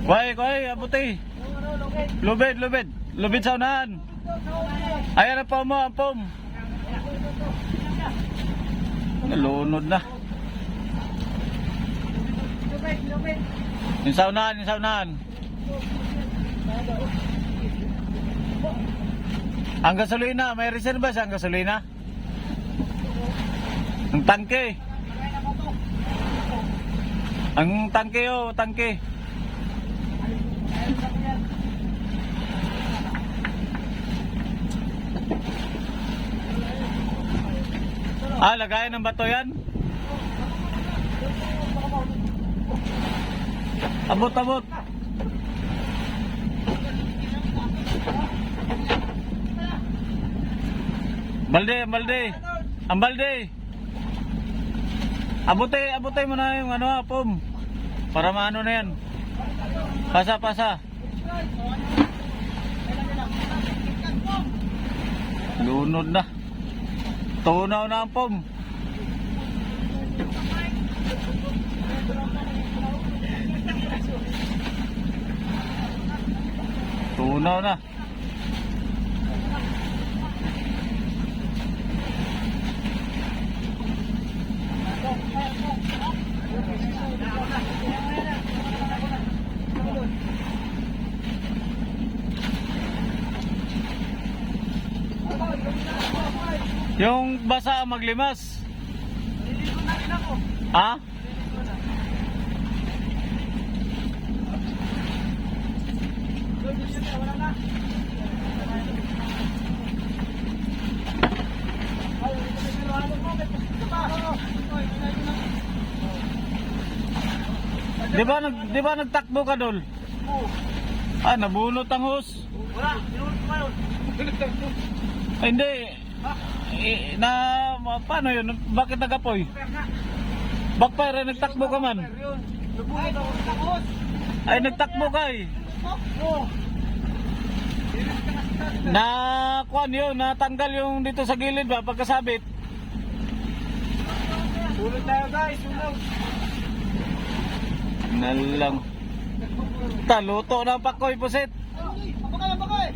Kuhay, abuti. Lubid sa unahan. Ayan ang pom mo, ang pom. Nalunod na. Yung sa unahan. Ang gasolina, may reserve ba siya ang gasolina? Ang tangke. Tangke. Lagayan ng bato yan. Abot. Balde. Ang balde. Abuti mo na yung pom. Para maano na yan. Pasa. Lunod na. Tunaw na ang pom. Tunaw na. Yung basa maglimas. Ha? Di ba nagtakbo ka, Dol? Nabunot ang hose. Wala, sinunod ko yun. Hindi. Paano yun? Bakit nagapoy? Backfire, nagtakbo ka man. Nabunot ako sa takos. Nagtakbo ka eh. Natanggal yung dito sa gilid ba, pagkasabit. Sunod tayo guys, sunod. Nalang. Taluto ng pakoy pusit. Bakay.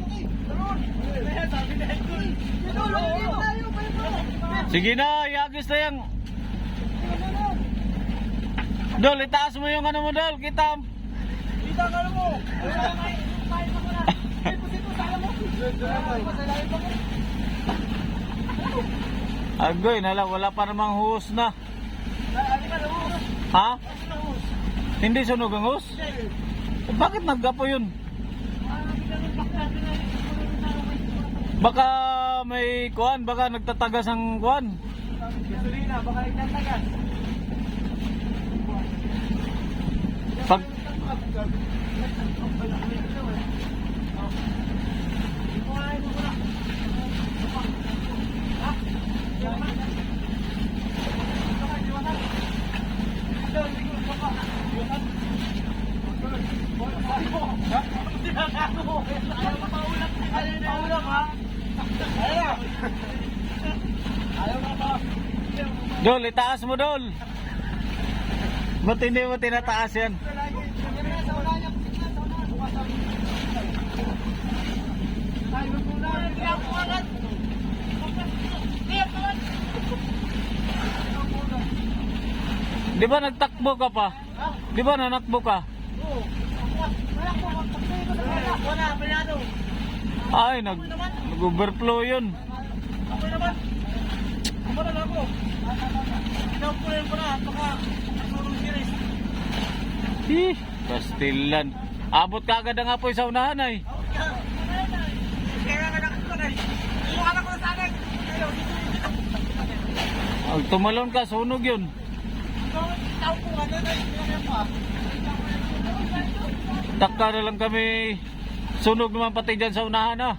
Sige na, iagis na yan. Dol, itaas mo yung mo, Dol. Kita ka mo. Agoy, wala pa namang hose na. Ha? Hindi sunog ang hose? Bakit naggapo yun? Baka may kuan, baka nagtatagas ang kuan. Gasolina, baka nagtatagas. Pag Dol, itaas mo, Dol. Ba't hindi mo tinataas yan? Di ba nagtakbo ka pa? Di ba nanakbo ka? Wala, pinado. Ay, nag-overflow yun. Ako naman. Ako na lang ako. Pinapulayin ko na. Baka surong siris. Pastilan. Abot ka agad ang apoy sa unahan ay. Kaya nga nakakita na. Inuhan ako na sa akin. Tumalon ka, sunog yun. Tao ko nga na. Taka na lang kami. Sunog naman pati dyan sa unahan ah.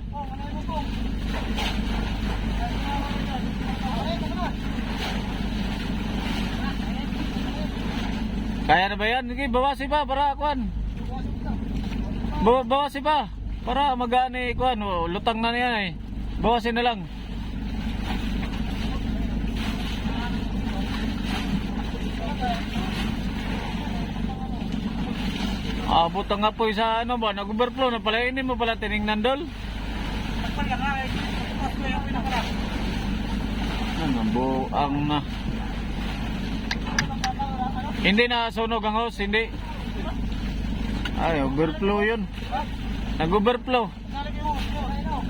Kaya na ba yan? Sige, bawasi pa para kuan. Bawasi pa para magaan eh kuan. Lutang na yan eh. Bawasin na lang. Abot ang apoy sa ano ba? Nag-overflow na pala. Hindi mo pala tinignan, Dol. Nagpal ka nga eh. Tapos ko yung pinakala. Ano, buang na. Hindi na sunog ang hose, hindi. Ay, overflow yun. Nag-overflow. Nalagay mo. Ano?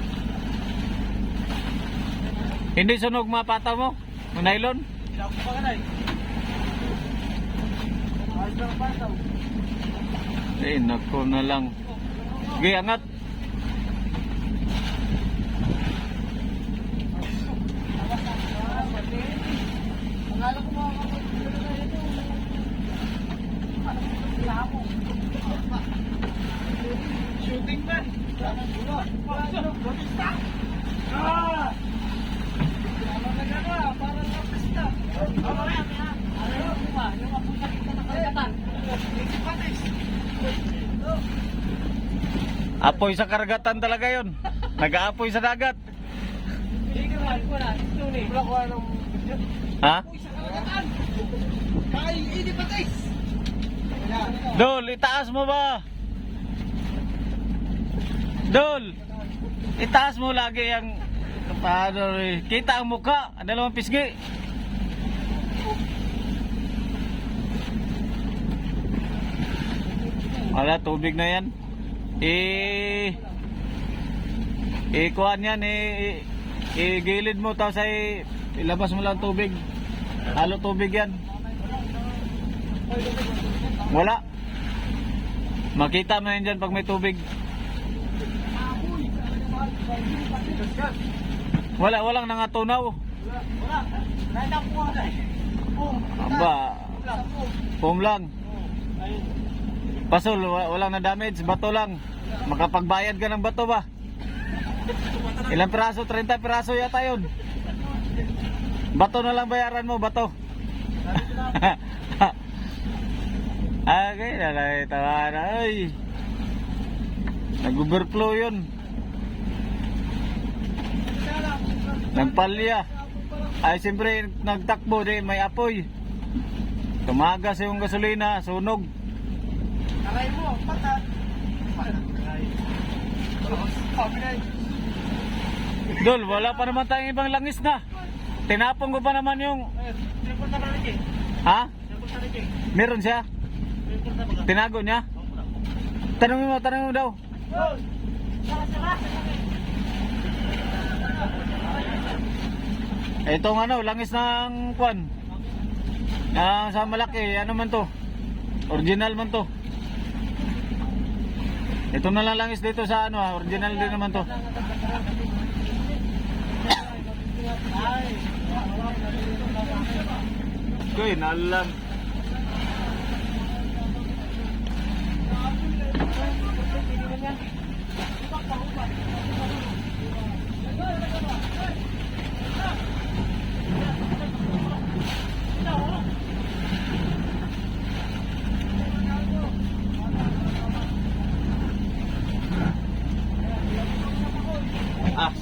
Hindi sunog mga pata mo? Yung nylon? Hindi ako pa ganay. Ayos lang ang pataw. Eh, nako na lang. Sige, angat. Akala ko mga kapatid na ito. Shooting ba? Ah! Ano na gano'n? Parang kapista. Yung apoy sa kita na karagatan. Patis. Apoy sa karagatan talaga yon. Nag-aapoy sa dagat. Hindi ka man ko na. Wala ko anong... Ha? Apoy sa karagatan. Kay Idi Patis. Dol, itaas mo ba? Dol, itaas mo lagi ang... Paano eh? Kita ang mukha. Ang dalawang pisngi. Wala, tubig na yan. Kuhaan yan. Gilid mo. Tapos ilabas mo lang tubig. Halo tubig yan. Wala. Makita mo yan dyan pag may tubig. Walang nangatunaw. Wala. Nailang ko nga eh. Aba, foam lang. Pasol, walang na damage, bato lang. Makapagbayad ka ng bato ba? Ilang piraso? 30 piraso yata yun. Bato na lang bayaran mo, bato. Okay, nalay tawa na. Ay, nag-overflow yun. Nagpalya. Ay, siyempre, nagtakbo din, may apoy. Tumagas yung gasolina, sunog. Aray mo, patat. Dol, wala pa naman tayong ibang langis na. Tinapon ko pa naman yung... Triple na balik eh. Ha? Triple na balik eh. Meron siya? Triple na balik. Tinago niya? Tanungin mo daw. Itong ano, langis ng kwan. Sa malaki, ano man to? Original man to. Ito na lang langis dito sa ano, original din naman to. Okay, nalang.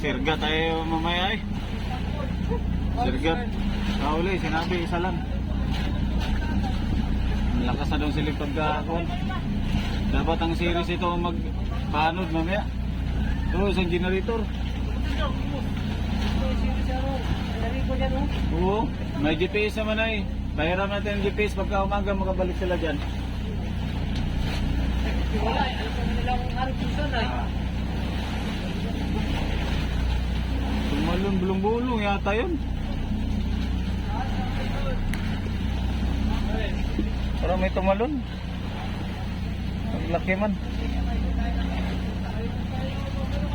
Sirga tayo mamaya eh. Sirga. Kauli, sinabi isa lang. Malakas na daw sila pagkakon. Dapat ang series ito magpanod mamaya. Ito, isang generator. Oo, may GPS naman ay. Bayaran natin ang GPS pagka umaga makabalik sila dyan. Wala, alam ko nila kung araw pusan ay. Tumalon, bulong-bulong yata yun. Parang may tumalon. Ang laki man.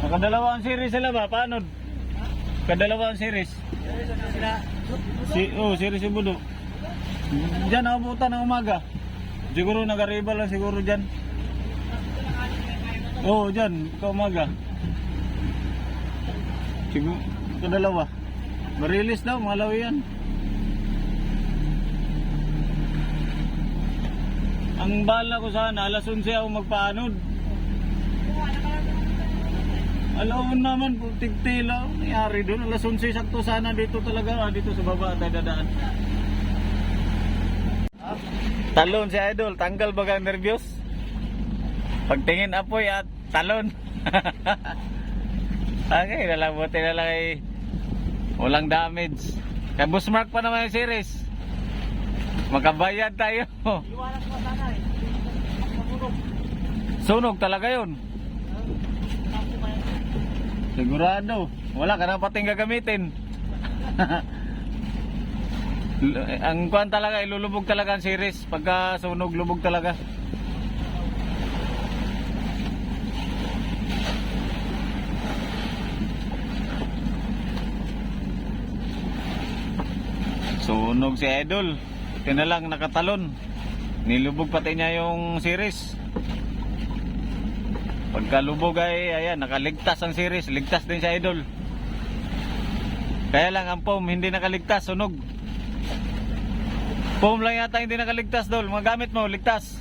Nakadalawa ang series sila ba? Paano? Kadalawa ang series. Series yung budo. Diyan nakabutan ng umaga. Siguro nag-arrival lang siguro dyan. Dyan, kaumaga. Siguro, kadalawa. Marilis daw, malawi yan. Ang bala ko sana, alas 11 ako magpaanod. Alaon naman, tigtila. Nangyari doon, alas 11 sakto sana dito talaga. Dito sa baba, dadaan. Talon si Idol, tanggal baga nervyos? Pagtingin apoy at talon. Okay, nalabuti na lang eh. Walang damage. Kaya busmark pa naman yung series. Makabayad tayo. Iwanan ko sana eh. Pagkakulog. Sunog talaga yun. Tapos pa yan. Sigurado. Wala ka na pating gagamitin. Ang kuhan talaga, ilulubog talaga ang series. Pagka sunog, lubog talaga. Sunog si Idol. Ito na lang nakatalon. Nilubog pati niya yung series. Pagka lubog ay ayan, nakaligtas ang series. Ligtas din si Idol. Kaya lang ang foam hindi nakaligtas, sunog. Foam lang yata hindi nakaligtas, Dol. Mga gamit mo, ligtas.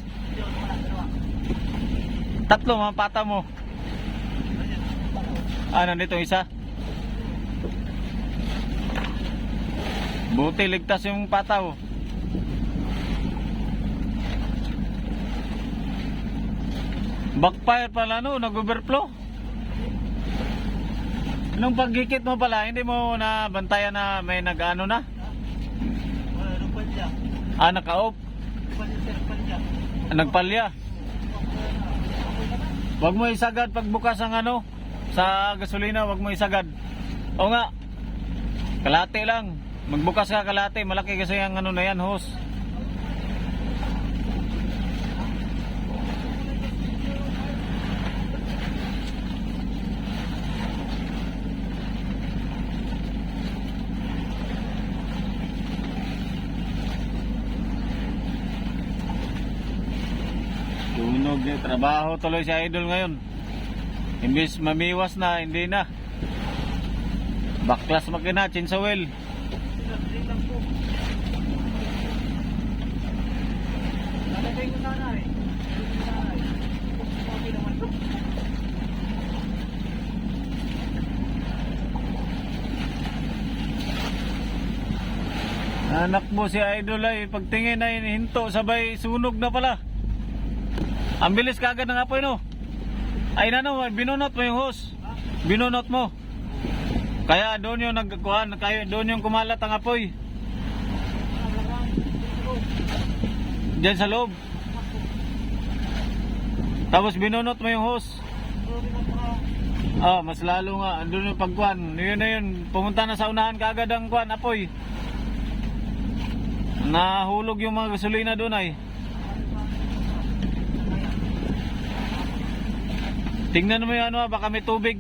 Tatlo, mga pata mo. Nandito isa. Buti ligtas yung pataw. Backfire pala no, nag-overflow. Nung paggikit mo pala, hindi mo na bantayan na may nag-ano na? Wala, nagpal siya. Naka-off. Nagpal siya. Nagpalya. Wag mo isagad pagbukas ang ano sa gasolina, wag mo isagad. O nga. Kalate lang. Magbukas ka kalate, malaki kasi ang ano na yan, hose. Tunog, trabaho tuloy si Idol ngayon. Imbis mamiwas na, hindi na. Baklas makina, chinsawel. Lang po. Lalagay ko sana eh. Okay naman to. Anak mo si Idol ay pagtingin ay hinto, sabay sunog na pala. Ang bilis kagad ng apoy no. Ay nano, binunot mo yung hose. Binunot mo. Kaya doon yung nagkuhan, kaya doon yung kumalat ang apoy. Diyan sa loob. Tapos binunot mo yung hose. Mas lalo nga, doon yung pagkuhan. Yun na yun, pumunta na sa unahan kagad ang kuhan, apoy. Nahulog yung mga gasolina doon ay. Tingnan mo yung ano, baka may tubig.